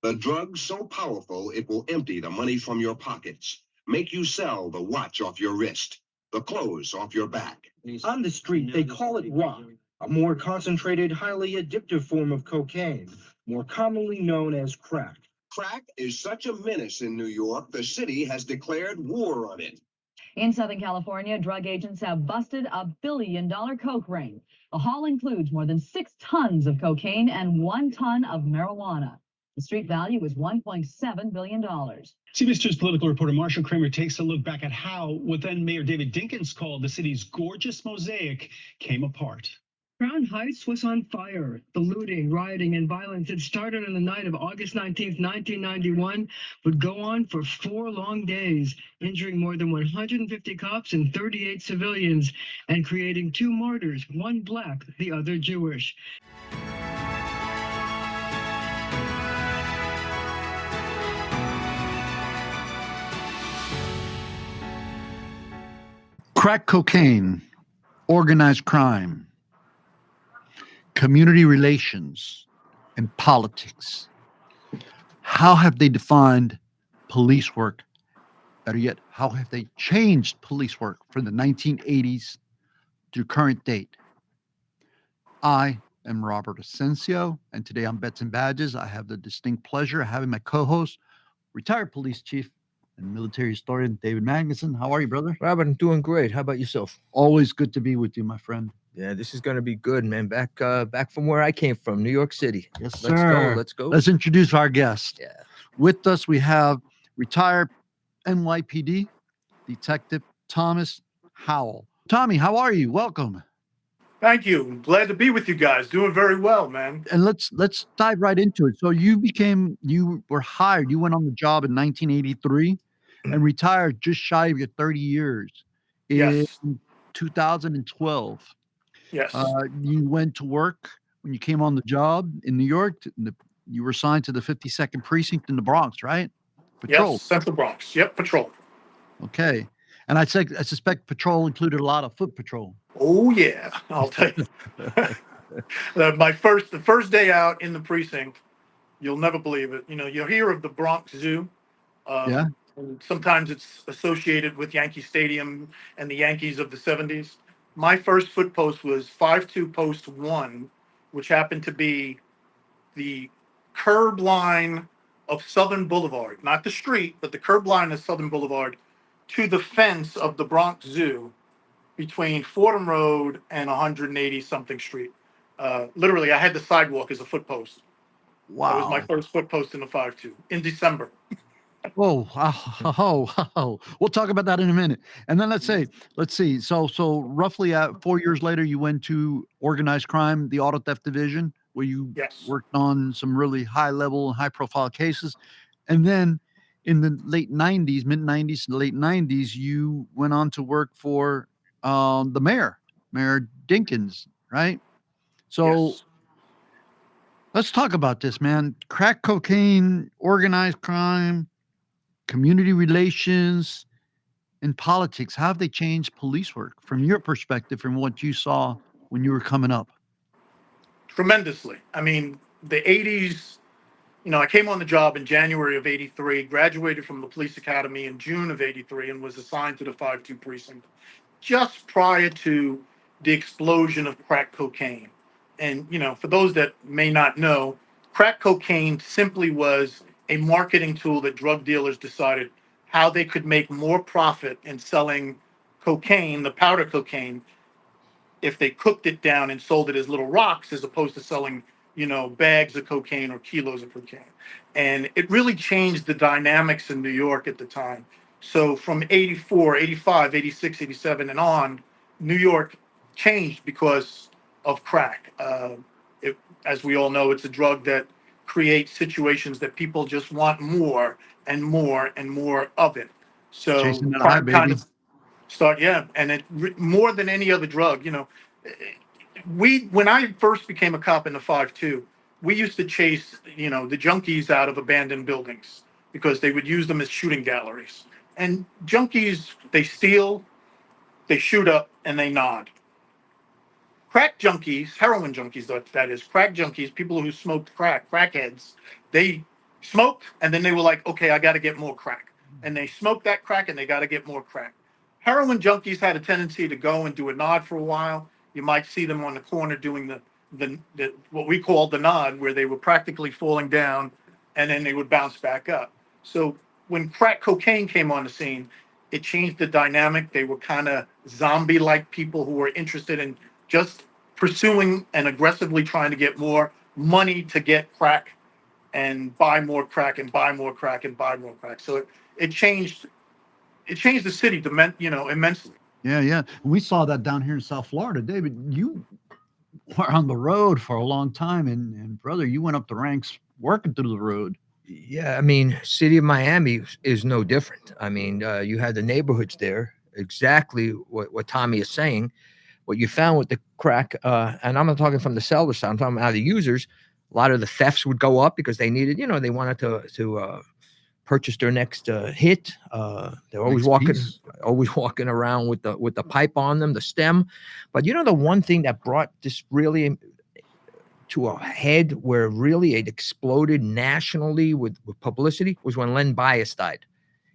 The drug so powerful it will empty the money from your pockets, make you sell the watch off your wrist, the clothes off your back. On the street, they call it rock, a more concentrated, highly addictive form of cocaine, more commonly known as crack. Crack is such a menace in New York, the city has declared war on it. In Southern California, drug agents have busted a billion-dollar coke ring. The haul includes more than 6 tons of cocaine and 1 ton of marijuana. The street value is $1.7 billion. CBS 2's political reporter Marshall Kramer takes a look back at how what then Mayor David Dinkins called the city's gorgeous mosaic came apart. Crown Heights was on fire. The looting, rioting, and violence that started on the night of August 19th, 1991, would go on for 4 long days, injuring more than 150 cops and 38 civilians, and creating 2 martyrs, one black, the other Jewish. Crack cocaine, organized crime, community relations, and politics. How have they defined police work? Better yet, how have they changed police work from the 1980s to current date? I am Robert Asencio, and today on Bets and Badges, I have the distinct pleasure of having my co-host, retired police chief and military historian David Magnusson. How are you, brother? Robert, I'm doing great. How about yourself? Always good to be with you, my friend. Yeah, this is going to be good, man. Back from where I came from, New York City. Yes, sir. Let's go. Let's introduce our guest. Yeah. With us, we have retired NYPD Detective Thomas Howell. Tommy, how are you? Welcome. Thank you. I'm glad to be with you guys. Doing very well, man. And let's dive right into it. So you were hired. You went on the job in 1983 and retired just shy of your 30 years in Yes. 2012. Yes. You went to work when you came on the job in New York. You were assigned to the 52nd precinct in the Bronx, right? Patrol. Yes, Central Bronx. Yep, patrol. Okay. And I suspect patrol included a lot of foot patrol. Oh yeah, I'll tell you. The first day out in the precinct, you'll never believe it. You know, you'll hear of the Bronx Zoo. Yeah. And sometimes it's associated with Yankee Stadium and the Yankees of the 70s. My first foot post was 52 Post 1, which happened to be the curb line of Southern Boulevard, not the street, but the curb line of Southern Boulevard to the fence of the Bronx Zoo between Fordham Road and 180 something Street. Literally, I had the sidewalk as a foot post. Wow. That was my first foot post in the 5-2 in December. We'll talk about that in a minute. And then let's see. So roughly 4 years later, you went to organized crime, the auto theft division, where you Yes. worked on some really high level, high profile cases. And then in the late 90s, mid 90s to late 90s, you went on to work for the Mayor Dinkins, right? So Yes. let's talk about this, man. Crack cocaine, organized crime, community relations, and politics. How have they changed police work from your perspective, from what you saw when you were coming up? Tremendously. I mean, the 80s, I came on the job in January of 83, graduated from the police academy in June of 83, and was assigned to the 5-2 precinct just prior to the explosion of crack cocaine. And, for those that may not know, crack cocaine simply was a marketing tool that drug dealers decided how they could make more profit in selling cocaine, the powder cocaine, if they cooked it down and sold it as little rocks, as opposed to selling, bags of cocaine or kilos of cocaine. And it really changed the dynamics in New York at the time. So from 84, 85, 86, 87 and on, New York changed because of crack. As we all know, it's a drug that creates situations that people just want more and more and more of it. So Chasing that high, baby. And it more than any other drug, when I first became a cop in the 5-2, we used to chase, the junkies out of abandoned buildings because they would use them as shooting galleries. And junkies, they steal, they shoot up, and they nod. Crack junkies, heroin junkies, that is, crack junkies, people who smoked crack, crackheads, they smoked, and then they were like, okay, I got to get more crack. And they smoked that crack, and they got to get more crack. Heroin junkies had a tendency to go and do a nod for a while. You might see them on the corner doing the what we call the nod, where they were practically falling down, and then they would bounce back up. So when crack cocaine came on the scene, it changed the dynamic. They were kind of zombie-like people who were interested in just pursuing and aggressively trying to get more money to get crack and buy more crack and buy more crack and buy more crack. So it changed the city immensely. Yeah, yeah. We saw that down here in South Florida. David, you were on the road for a long time, and brother, you went up the ranks working through the road. Yeah, I mean, city of Miami is no different. I mean, you had the neighborhoods there, exactly what Tommy is saying. What you found with the crack, and I'm not talking from the seller side, I'm talking about the users. A lot of the thefts would go up because they needed, they wanted to purchase their next hit. They're always walking around with the pipe on them, the stem. But the one thing that brought this really to a head where really it exploded nationally with publicity was when Len Bias died.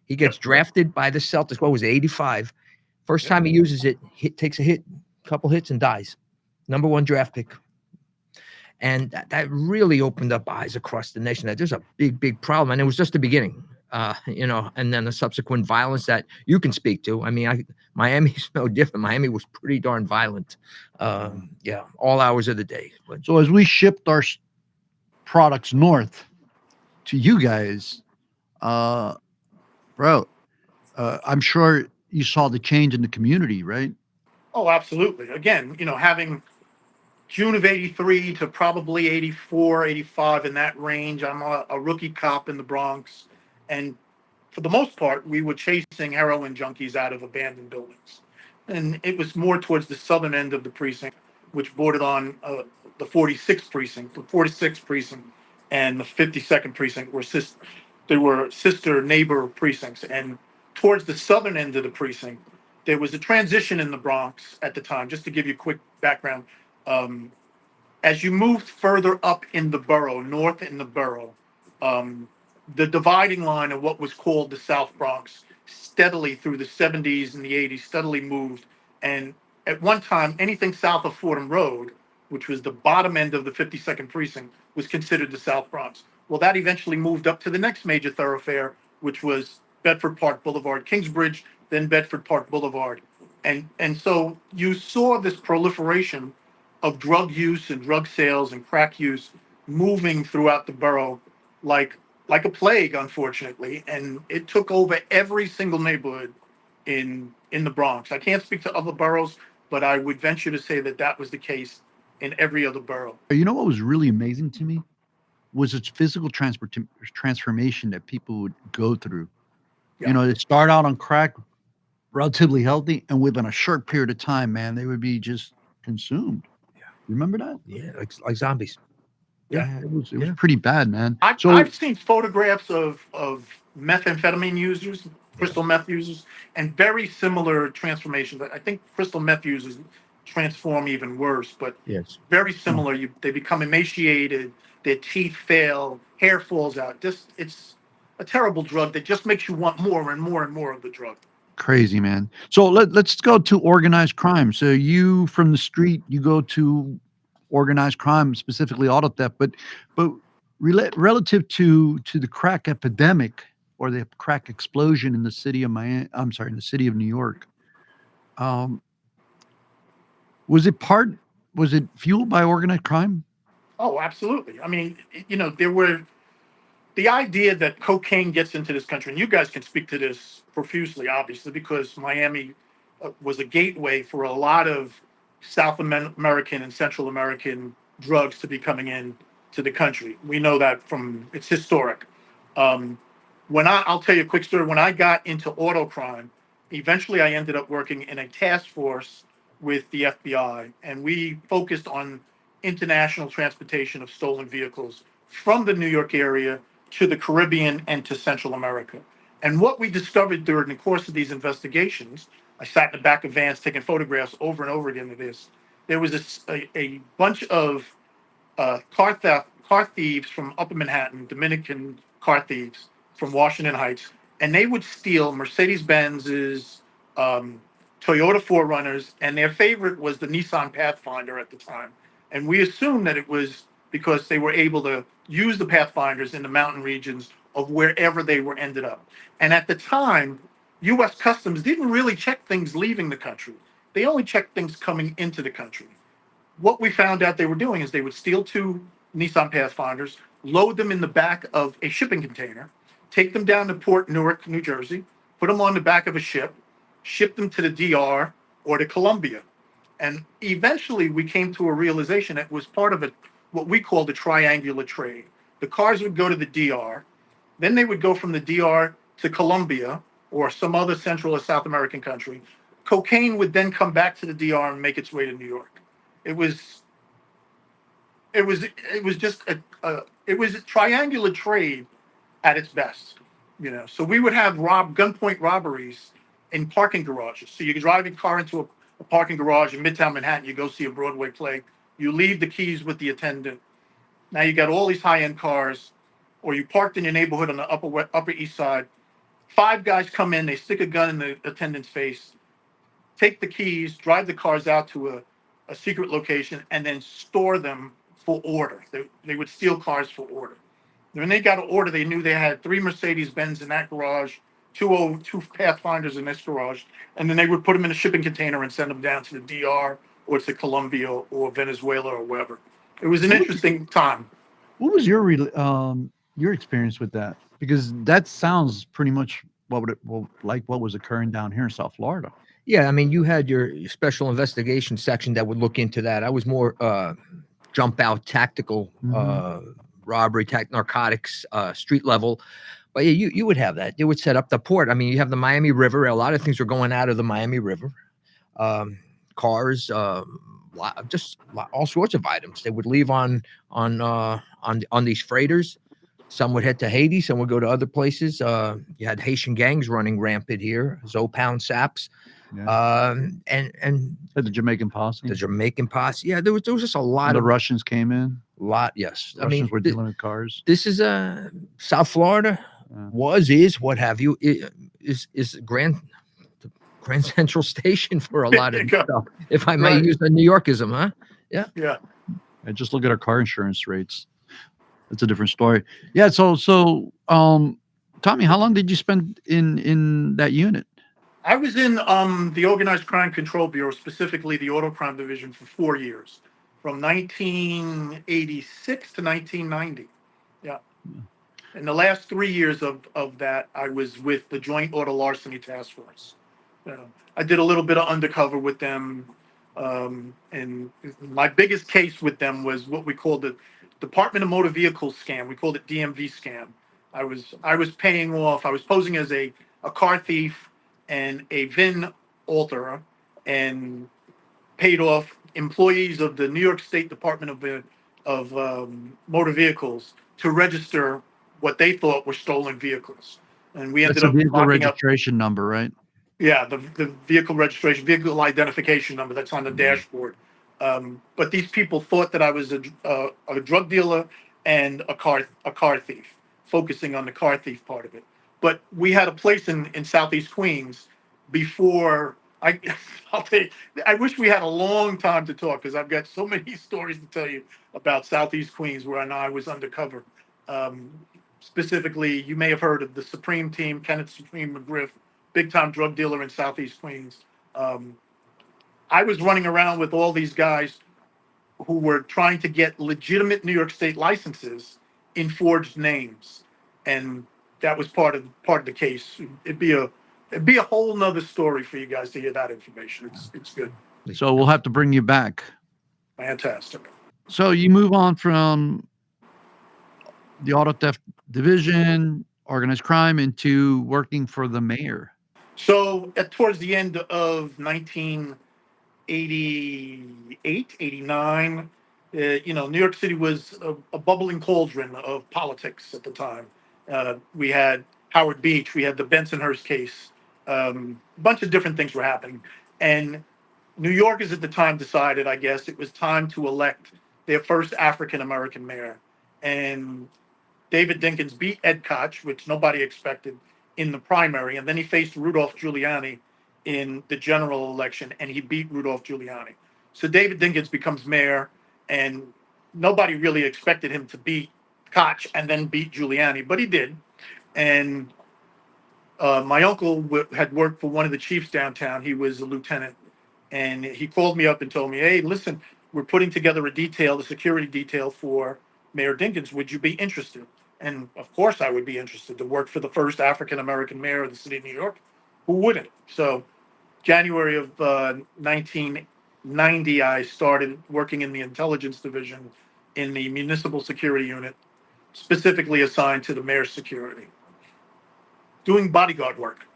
He gets drafted by the Celtics. What was it, 85? First time he uses it, takes a hit, couple hits, and dies. Number 1 draft pick. And that really opened up eyes across the nation that there's a big, big problem. And it was just the beginning, and then the subsequent violence that you can speak to. I mean, Miami's no different. Miami was pretty darn violent. All hours of the day. But, So as we shipped our products north to you guys, bro, I'm sure you saw the change in the community, right? Oh, absolutely. Again, having June of 83 to probably 84, 85, in that range. I'm a rookie cop in the Bronx. And for the most part, we were chasing heroin junkies out of abandoned buildings. And it was more towards the southern end of the precinct, which bordered on the 46th precinct. The 46th precinct and the 52nd precinct were sister neighbor precincts. And towards the southern end of the precinct, there was a transition in the Bronx at the time. Just to give you a quick background, as you moved further up in the borough, north in the borough, the dividing line of what was called the South Bronx steadily through the 70s and the 80s steadily moved. And at one time, anything south of Fordham Road, which was the bottom end of the 52nd precinct, was considered the South Bronx. Well, that eventually moved up to the next major thoroughfare, which was Bedford Park Boulevard, Kingsbridge, then Bedford Park Boulevard. And so you saw this proliferation of drug use and drug sales and crack use moving throughout the borough like a plague, unfortunately, and it took over every single neighborhood in the Bronx. I can't speak to other boroughs, but I would venture to say that was the case in every other borough. You know what was really amazing to me was its physical transformation that people would go through. Yeah. They start out on crack, relatively healthy, and within a short period of time, man, they would be just consumed. Yeah. Remember that? Yeah, like zombies. Yeah. It was pretty bad, man. I've seen photographs of methamphetamine users, crystal meth users, and very similar transformations. I think crystal meth users transform even worse, but Yes. very similar. They become emaciated, their teeth fail, hair falls out. It's a terrible drug that just makes you want more and more and more of the drug. Crazy, man. So let's go to organized crime. So you from the street, you go to organized crime, specifically auto theft, but relative to the crack epidemic or the crack explosion in the city of Miami, I'm sorry, in the city of New York, was it fueled by organized crime? Oh, absolutely. I mean, there were the idea that cocaine gets into this country, and you guys can speak to this profusely, obviously, because Miami was a gateway for a lot of South American and Central American drugs to be coming in to the country. We know that from it's historic. I'll tell you a quick story. When I got into auto crime, eventually I ended up working in a task force with the FBI, and we focused on international transportation of stolen vehicles from the New York area to the Caribbean and to Central America. And what we discovered during the course of these investigations, I sat in the back of vans taking photographs over and over again of this. There was a bunch of car car thieves from Upper Manhattan, Dominican car thieves from Washington Heights, and they would steal Mercedes Benz's, Toyota 4Runners, and their favorite was the Nissan Pathfinder at the time. And we assumed that it was because they were able to use the Pathfinders in the mountain regions of wherever they were ended up. And at the time, U.S. Customs didn't really check things leaving the country. They only checked things coming into the country. What we found out they were doing is they would steal two Nissan Pathfinders, load them in the back of a shipping container, take them down to Port Newark, New Jersey, put them on the back of a ship, ship them to the DR or to Colombia. And eventually we came to a realization that it was part of what we called a triangular trade. The cars would go to the DR, then they would go from the DR to Colombia or some other Central or South American country. Cocaine would then come back to the DR and make its way to New York. It was just it was a triangular trade at its best, you know. So we would have gunpoint robberies in parking garages. So you could drive your car into a parking garage in Midtown Manhattan. You go see a Broadway play. You leave the keys with the attendant. Now you got all these high-end cars, or you parked in your neighborhood on the Upper East Side. 5 guys come in, they stick a gun in the attendant's face, take the keys, drive the cars out to a secret location, and then store them for order. They would steal cars for order. When they got an order, they knew they had 3 Mercedes Benz in that garage, two Pathfinders in this garage, and then they would put them in a shipping container and send them down to the DR or to Colombia or Venezuela or wherever. It was an interesting time. What was your experience with that? Because that sounds pretty much like what was occurring down here in South Florida. Yeah, I mean, you had your special investigation section that would look into that. I was more jump out tactical robbery, narcotics, street level. But yeah, you would have that. They would set up the port. I mean, you have the Miami River. A lot of things were going out of the Miami River. Cars, just all sorts of items. They would leave on these freighters. Some would head to Haiti. Some would go to other places. You had Haitian gangs running rampant here. Zopound Saps. Yeah. And the Jamaican posse. The Jamaican posse. Yeah, there was just a lot the of Russians came in. Lot, yes. Russians were dealing with cars. This is South Florida. Is what have you. Is Grand Central Station for a lot of stuff. If I may use a New Yorkism, huh? Yeah. Yeah. And just look at our car insurance rates. That's a different story. Yeah. So Tommy, how long did you spend in that unit? I was in the Organized Crime Control Bureau, specifically the Auto Crime Division, for 4 years, from 1986 to 1990. Yeah. In the last 3 years of that, I was with the Joint Auto Larceny Task Force. I did a little bit of undercover with them, and my biggest case with them was what we called the Department of Motor Vehicles scam. We called it DMV scam. I was paying off. I was posing as a car thief and a VIN alterer, and paid off employees of the New York State Department of Motor Vehicles to register what they thought were stolen vehicles. And we ended up vehicle registration number, right? Yeah, the vehicle registration, vehicle identification number that's on the dashboard. But these people thought that I was a drug dealer and a car thief, focusing on the car thief part of it. But we had a place in Southeast Queens before I'll tell you, I wish we had a long time to talk, because I've got so many stories to tell you about Southeast Queens where I was undercover. Specifically, you may have heard of the Supreme Team, Kenneth Supreme McGriff, big time drug dealer in Southeast Queens. I was running around with all these guys who were trying to get legitimate New York State licenses in forged names, and that was part of the case. It'd be a whole nother story for you guys to hear that information. It's good. So we'll have to bring you back. Fantastic. So you move on from the auto theft division, organized crime, into working for the mayor. So towards the end of 1988, 89, New York City was a bubbling cauldron of politics at the time. We had Howard Beach, we had the Bensonhurst case, a bunch of different things were happening. And New Yorkers at the time decided, I guess, it was time to elect their first African-American mayor. and David Dinkins beat Ed Koch, which nobody expected in the primary, and then he faced Rudolph Giuliani in the general election, and he beat Rudolph Giuliani. So David Dinkins becomes mayor, and nobody really expected him to beat Koch and then beat Giuliani, but he did. And my uncle had worked for one of the chiefs downtown. He was a lieutenant, and he called me up and told me, "Hey, listen, we're putting together a security detail for Mayor Dinkins. Would you be interested?" And of course, I would be interested to work for the first African American mayor of the city of New York. Who wouldn't? So, January of 1990, I started working in the intelligence division in the municipal security unit, specifically assigned to the mayor's security, doing bodyguard work.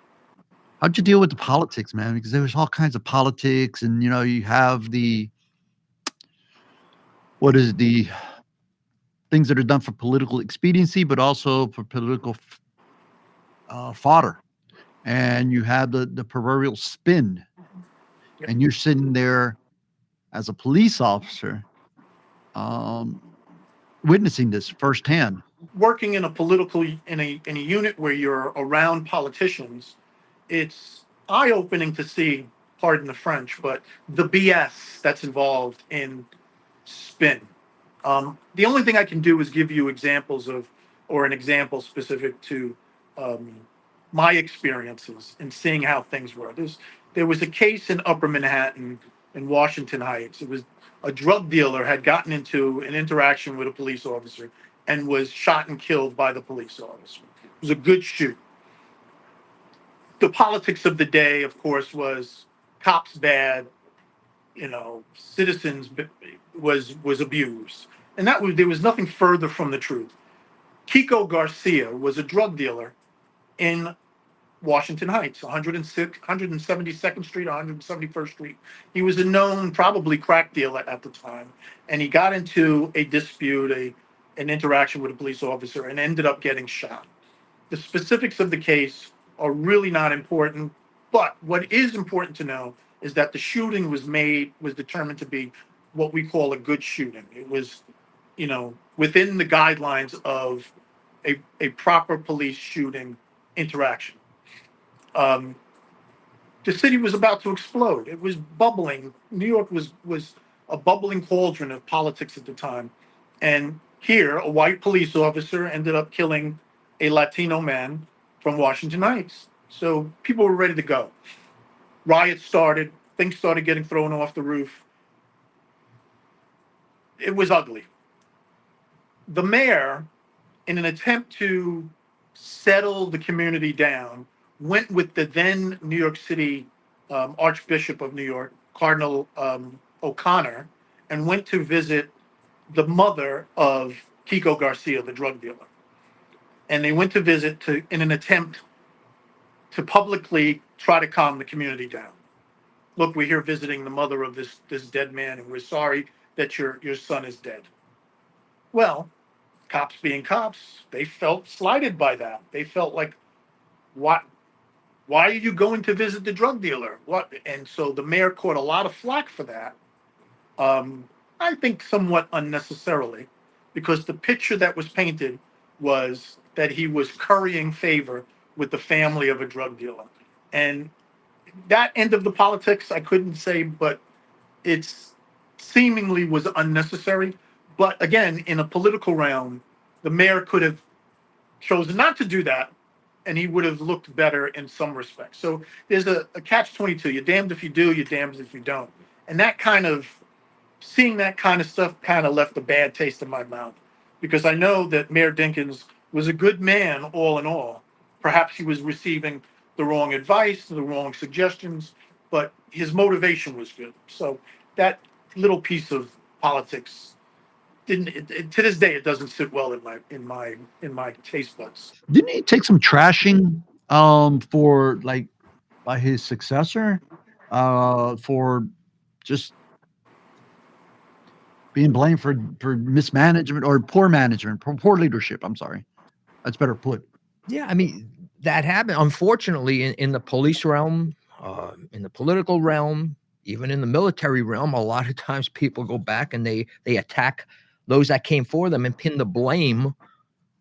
How'd you deal with the politics, man? Because there was all kinds of politics, and you have the things that are done for political expediency, but also for political fodder, and you have the proverbial spin, and you're sitting there as a police officer, witnessing this firsthand. Working in a unit where you're around politicians, it's eye-opening to see, pardon the French, but the BS that's involved in spin. The only thing I can do is give you examples of, or an example specific to my experiences in seeing how things were. There was a case in Upper Manhattan in Washington Heights. It was a drug dealer had gotten into an interaction with a police officer and was shot and killed by the police officer. It was a good shoot. The politics of the day, of course, was cops bad, citizens was abused, and there was nothing further from the truth. Kiko Garcia was a drug dealer in Washington Heights, 172nd Street, 171st Street. He was a known, probably crack dealer at the time, and he got into a dispute, an interaction with a police officer, and ended up getting shot. The specifics of the case are really not important, but what is important to know is that the shooting was determined to be what we call a good shooting. It was, within the guidelines of a proper police shooting interaction. The city was about to explode. It was bubbling. New York was a bubbling cauldron of politics at the time. And here, a white police officer ended up killing a Latino man from Washington Heights. So people were ready to go. Riots started. Things started getting thrown off the roof. It was ugly. The mayor, in an attempt to settle the community down, went with the then New York City Archbishop of New York, Cardinal O'Connor, and went to visit the mother of Kiko Garcia, the drug dealer. And they went to visit in an attempt to publicly try to calm the community down. Look, we're here visiting the mother of this dead man, and we're sorry that your son is dead. Well, cops being cops, they felt slighted by that. They felt like, why are you going to visit the drug dealer? What? And so the mayor caught a lot of flack for that. I think somewhat unnecessarily, because the picture that was painted was that he was currying favor with the family of a drug dealer. And that end of the politics, I couldn't say, but it's seemingly was unnecessary. But again, in a political realm, the mayor could have chosen not to do that, and he would have looked better in some respects. So there's a catch-22. You're damned if you do, you're damned if you don't. And seeing that kind of stuff kind of left a bad taste in my mouth, because I know that Mayor Dinkins was a good man all in all. Perhaps he was receiving the wrong advice, the wrong suggestions, but his motivation was good. So that little piece of politics to this day, it doesn't sit well in my taste buds. Didn't he take some trashing for by his successor for just being blamed for mismanagement or poor management, poor leadership? I'm sorry, that's better put. Yeah, I mean, that happened. Unfortunately, in the police realm, in the political realm, even in the military realm, a lot of times people go back and they attack those that came for them and pin the blame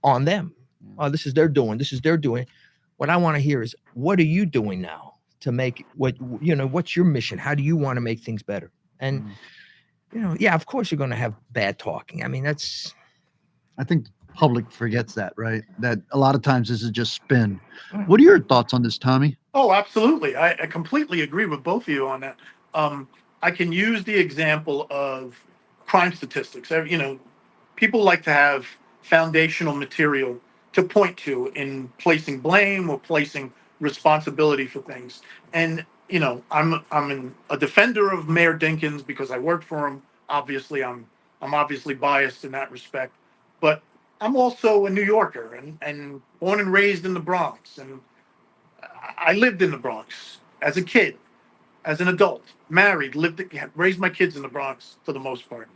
on them. Oh, this is their doing. This is their doing. What I want to hear is, what are you doing now to make what's your mission? How do you want to make things better? And, yeah, of course you're going to have bad talking. I mean, I think the public forgets that, right? That a lot of times this is just spin. What are your thoughts on this, Tommy? Oh, absolutely. I completely agree with both of you on that. I can use the example of crime statistics. People like to have foundational material to point to in placing blame or placing responsibility for things. And I'm a defender of Mayor Dinkins because I worked for him. Obviously, I'm obviously biased in that respect, but I'm also a New Yorker and born and raised in the Bronx, and I lived in the Bronx as a kid, as an adult, married, raised my kids in the Bronx for the most part.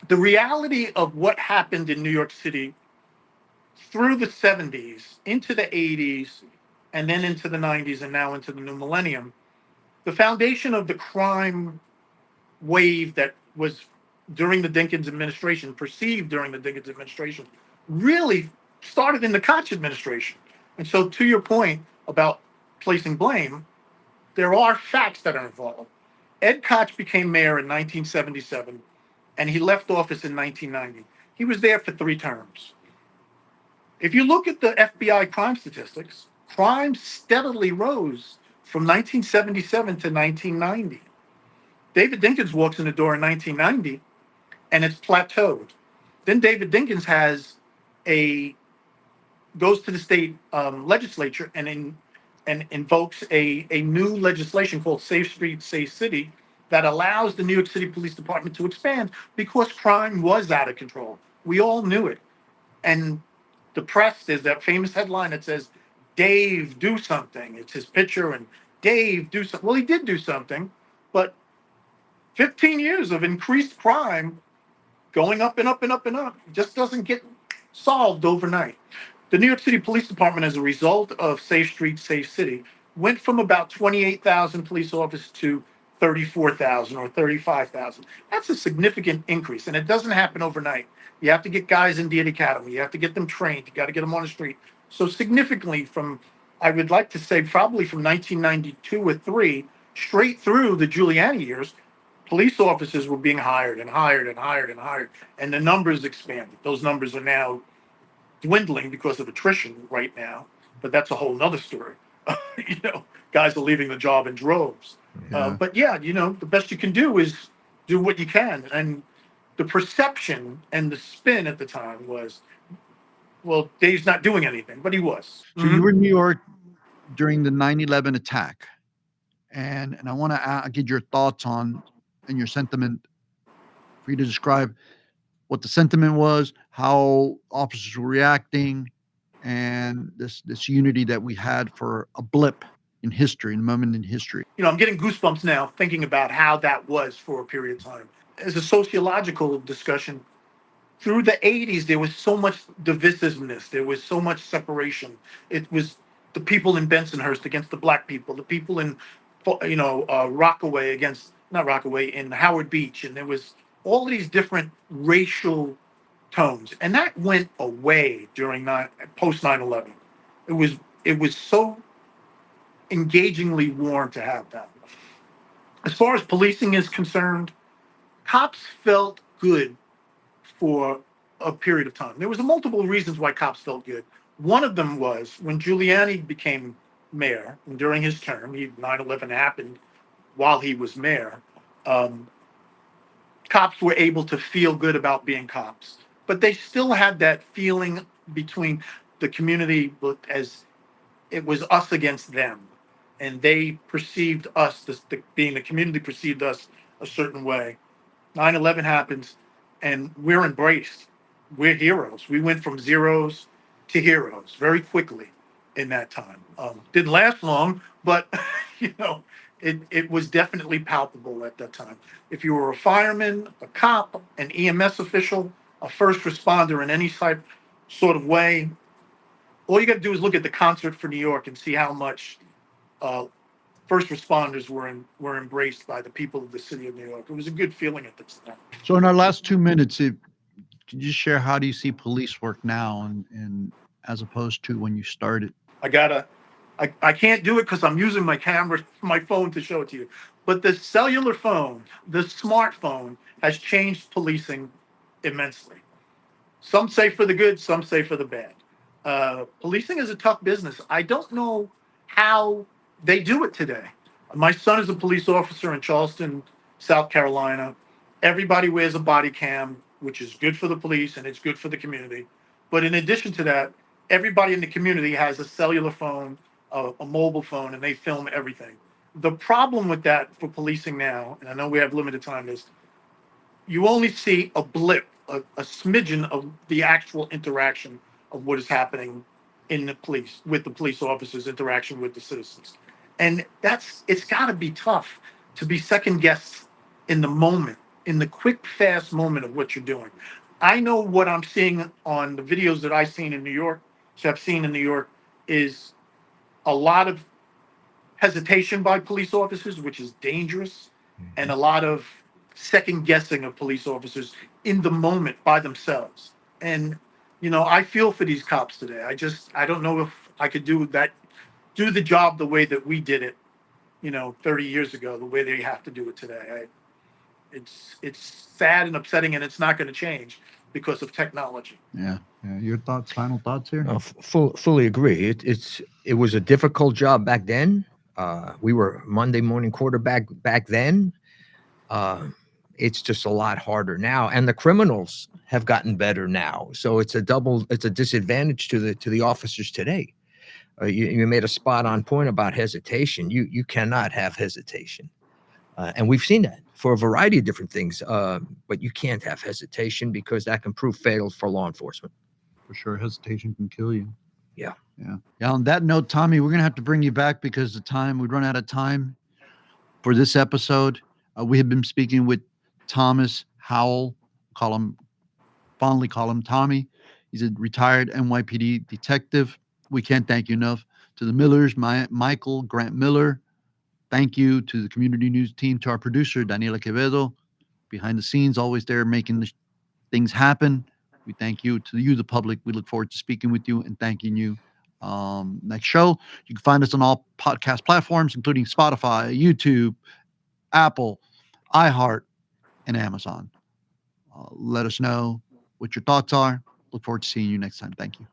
The reality of what happened in New York City through the 70s, into the 80s, and then into the 90s, and now into the new millennium, the foundation of the crime wave that was during the Dinkins administration, perceived during the Dinkins administration, really started in the Koch administration. And so, to your point about placing blame, there are facts that are involved. Ed Koch became mayor in 1977, and he left office in 1990. He was there for 3 terms. If you look at the FBI crime statistics, crime steadily rose from 1977 to 1990. David Dinkins walks in the door in 1990, and it's plateaued. Then David Dinkins goes to the state legislature and invokes a new legislation called Safe Streets, Safe City that allows the New York City Police Department to expand because crime was out of control. We all knew it. And the press, there's that famous headline that says, Dave, do something. It's his picture, and Dave, do something. Well, he did do something, but 15 years of increased crime going up and up and up and up just doesn't get solved overnight. The New York City Police Department, as a result of Safe Streets, Safe City, went from about 28,000 police officers to 34,000 or 35,000. That's a significant increase, and it doesn't happen overnight. You have to get guys in the academy. You have to get them trained. You got to get them on the street. So significantly I would like to say probably from 1992 or 3, straight through the Giuliani years, police officers were being hired and hired and hired and hired, and the numbers expanded. Those numbers are now dwindling because of attrition right now, but that's a whole nother story. Guys are leaving the job in droves. But yeah, the best you can do is do what you can. And the perception and the spin at the time was, well, Dave's not doing anything, but he was. So you were in New York during the 9/11 attack, and I want to get your thoughts on and your sentiment for you to describe what the sentiment was, how officers were reacting, and this unity that we had for a blip in history, a moment in history. I'm getting goosebumps now thinking about how that was for a period of time. As a sociological discussion, through the 80s, there was so much divisiveness. There was so much separation. It was the people in Bensonhurst against the black people, the people in, Rockaway in Howard Beach. And there was all these different racial tones. And that went away during post 9/11. It was so engagingly warm to have that. As far as policing is concerned, cops felt good for a period of time. There was multiple reasons why cops felt good. One of them was when Giuliani became mayor, and during his term, 9/11 happened while he was mayor, cops were able to feel good about being cops. But they still had that feeling between the community as it was us against them. And they perceived us, being the community perceived us a certain way. 9/11 happens, and we're embraced. We're heroes. We went from zeros to heroes very quickly in that time. Didn't last long, but it was definitely palpable at that time. If you were a fireman, a cop, an EMS official, a first responder in any type sort of way, all you got to do is look at the concert for New York and see how much first responders were embraced by the people of the city of New York. It was a good feeling at the time. So in our last 2 minutes, could you share how do you see police work now and as opposed to when you started? I can't do it because I'm using my camera, my phone to show it to you. But the cellular phone, the smartphone, has changed policing immensely. Some say for the good, some say for the bad. Policing is a tough business. I don't know how they do it today. My son is a police officer in Charleston, South Carolina. Everybody wears a body cam, which is good for the police and it's good for the community. But in addition to that, everybody in the community has a cellular phone, a mobile phone, and they film everything. The problem with that for policing now, and I know we have limited time, is you only see a blip, a smidgen of the actual interaction of what is happening in the police, with the police officers' interaction with the citizens. And it's got to be tough to be second guessed in the moment, in the quick, fast moment of what you're doing. I know what I'm seeing on the videos that I've seen in New York, is a lot of hesitation by police officers, which is dangerous, and a lot of second guessing of police officers in the moment by themselves. And I feel for these cops today. I don't know if I could do the job the way that we did it, 30 years ago, the way they have to do it today. It's sad and upsetting, and it's not going to change because of technology. Yeah. Your thoughts, final thoughts here? Fully agree. It was a difficult job back then. We were Monday morning quarterback back then. It's just a lot harder now, and the criminals have gotten better now. So it's a disadvantage to the officers today. You made a spot on point about hesitation. You cannot have hesitation, and we've seen that for a variety of different things. But you can't have hesitation because that can prove fatal for law enforcement. For sure, hesitation can kill you. Yeah. On that note, Tommy, we're gonna have to bring you back because we'd run out of time for this episode. We have been speaking with Thomas Howell, fondly call him Tommy. He's a retired NYPD detective. We can't thank you enough. To the Millers, Michael, Grant Miller. Thank you to the community news team, to our producer, Daniela Quevedo, behind the scenes, always there making things happen. We thank you. To you, the public, we look forward to speaking with you and thanking you. Next show, you can find us on all podcast platforms, including Spotify, YouTube, Apple, iHeart, and Amazon. Let us know what your thoughts are. Look forward to seeing you next time. Thank you.